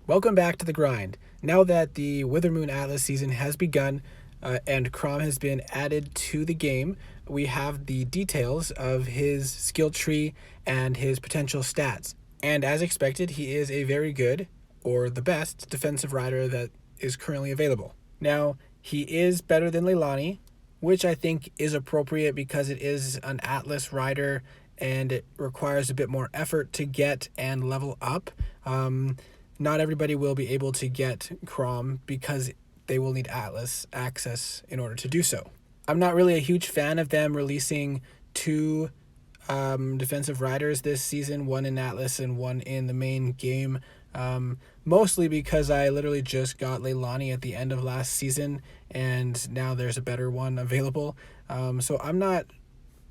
Welcome back to the grind. Now that the Withermoon Atlas season has begun and Crom has been added to the game, we have the details of his skill tree and his potential stats. And as expected, he is a very good, or the best, defensive rider that is currently available. Now, he is better than Leilani, which I think is appropriate because it is an Atlas rider and it requires a bit more effort to get and level up. Not everybody will be able to get Crom because they will need Atlas access in order to do so. I'm not really a huge fan of them releasing two defensive riders this season, one in Atlas and one in the main game. Mostly because I literally just got Leilani at the end of last season, and now there's a better one available. So I'm not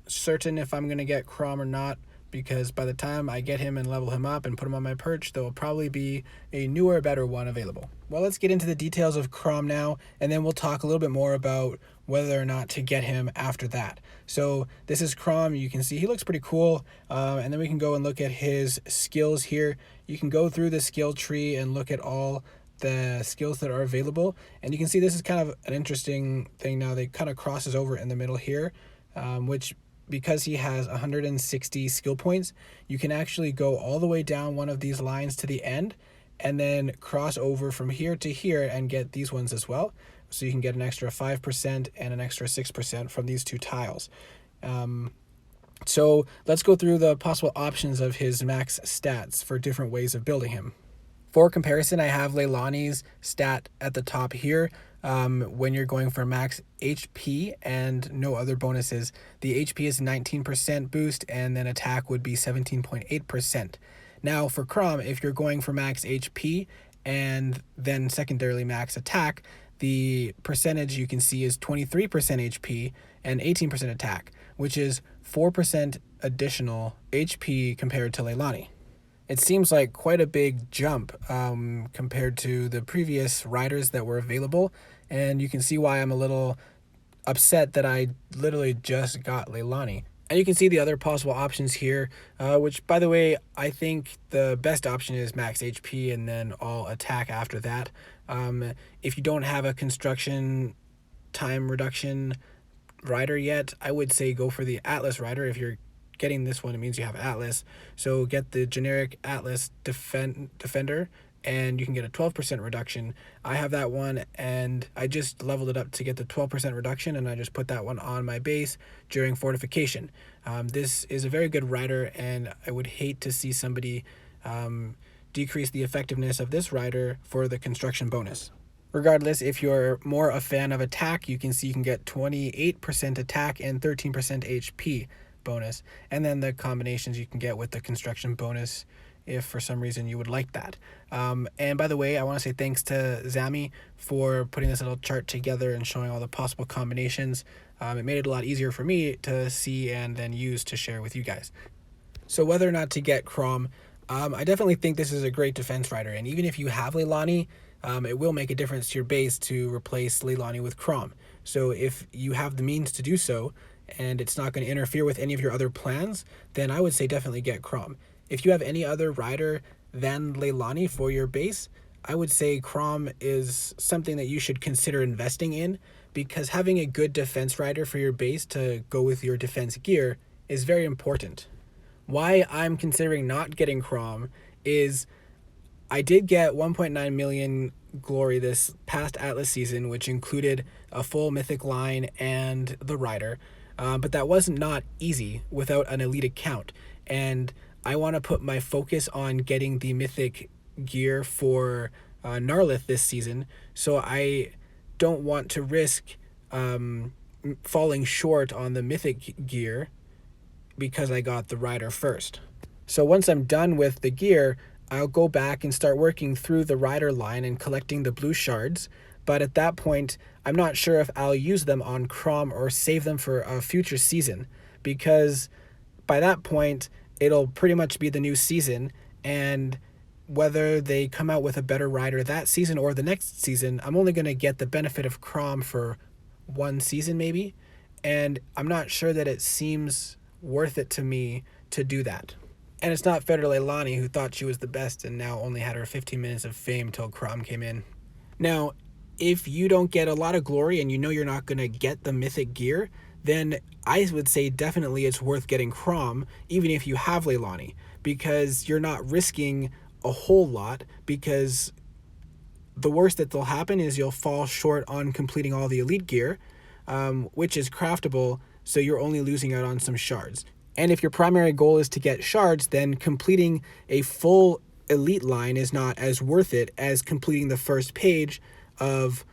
certain if I'm going to get Crom or not, because by the time I get him and level him up and put him on my perch, there will probably be a newer, better one available. Well, let's get into the details of Crom now, and then we'll talk a little bit more about whether or not to get him after that. So this is Crom. You can see he looks pretty cool, and then we can go and look at his skills here. You can go through the skill tree and look at all the skills that are available, and you can see this is kind of an interesting thing now. They kind of crosses over in the middle here, which because he has 160 skill points, you can actually go all the way down one of these lines to the end and then cross over from here to here and get these ones as well. So you can get an extra 5% and an extra 6% from these two tiles. So let's go through the possible options of his max stats for different ways of building him. For comparison, I have Leilani's stat at the top here. When you're going for max HP and no other bonuses, the HP is 19% boost, and then attack would be 17.8%. Now for Crom, if you're going for max HP and then secondarily max attack, the percentage you can see is 23% HP and 18% attack, which is 4% additional HP compared to Leilani. It seems like quite a big jump compared to the previous riders that were available, and you can see why I'm a little upset that I literally just got Leilani. And you can see the other possible options here, which, by the way, I think the best option is max HP and then all attack after that. If you don't have a construction time reduction rider yet, I would say go for the Atlas rider. If you're getting this one, it means you have Atlas. So get the generic Atlas Defender, and you can get a 12% reduction. I have that one, and I just leveled it up to get the 12% reduction, and I just put that one on my base during fortification. This is a very good rider, and I would hate to see somebody decrease the effectiveness of this rider for the construction bonus. Regardless, if you're more a fan of attack, you can see you can get 28% attack and 13% HP bonus, and then the combinations you can get with the construction bonus if for some reason you would like that. And by the way, I want to say thanks to Zami for putting this little chart together and showing all the possible combinations. It made it a lot easier for me to see and then use to share with you guys. So whether or not to get Crom, I definitely think this is a great defense rider, and even if you have Leilani, it will make a difference to your base to replace Leilani with Crom. So if you have the means to do so, and it's not going to interfere with any of your other plans, then I would say definitely get Crom. If you have any other rider than Leilani for your base, I would say Crom is something that you should consider investing in, because having a good defense rider for your base to go with your defense gear is very important. Why I'm considering not getting Crom is I did get 1.9 million glory this past Atlas season, which included a full mythic line and the rider. But that was not easy without an elite account, and I want to put my focus on getting the mythic gear for Gnarlith this season, so I don't want to risk falling short on the mythic gear because I got the rider first. So once I'm done with the gear, I'll go back and start working through the rider line and collecting the blue shards. But at that point, I'm not sure if I'll use them on Crom or save them for a future season, because by that point, it'll pretty much be the new season, and whether they come out with a better rider that season or the next season, I'm only going to get the benefit of Crom for one season maybe, and I'm not sure that it seems worth it to me to do that. And it's not fair to Leilani, who thought she was the best and now only had her 15 minutes of fame till Crom came in. Now, if you don't get a lot of glory and you know you're not going to get the mythic gear, then I would say definitely it's worth getting Crom, even if you have Leilani, because you're not risking a whole lot, because the worst that'll happen is you'll fall short on completing all the elite gear, which is craftable, so you're only losing out on some shards. And if your primary goal is to get shards, then completing a full elite line is not as worth it as completing the first page of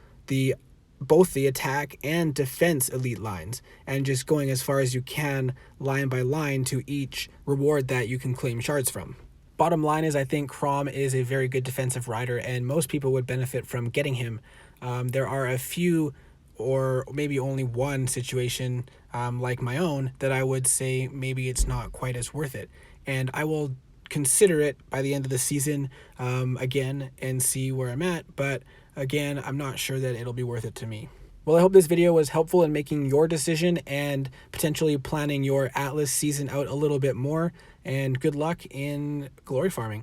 both the attack and defense elite lines, and just going as far as you can line by line to each reward that you can claim shards from. Bottom line is, I think Crom is a very good defensive rider, and most people would benefit from getting him. There are a few, or maybe only one situation like my own, that I would say maybe it's not quite as worth it. And I will consider it by the end of the season again and see where I'm at. But again, I'm not sure that it'll be worth it to me. Well, I hope this video was helpful in making your decision and potentially planning your Atlas season out a little bit more. And good luck in glory farming.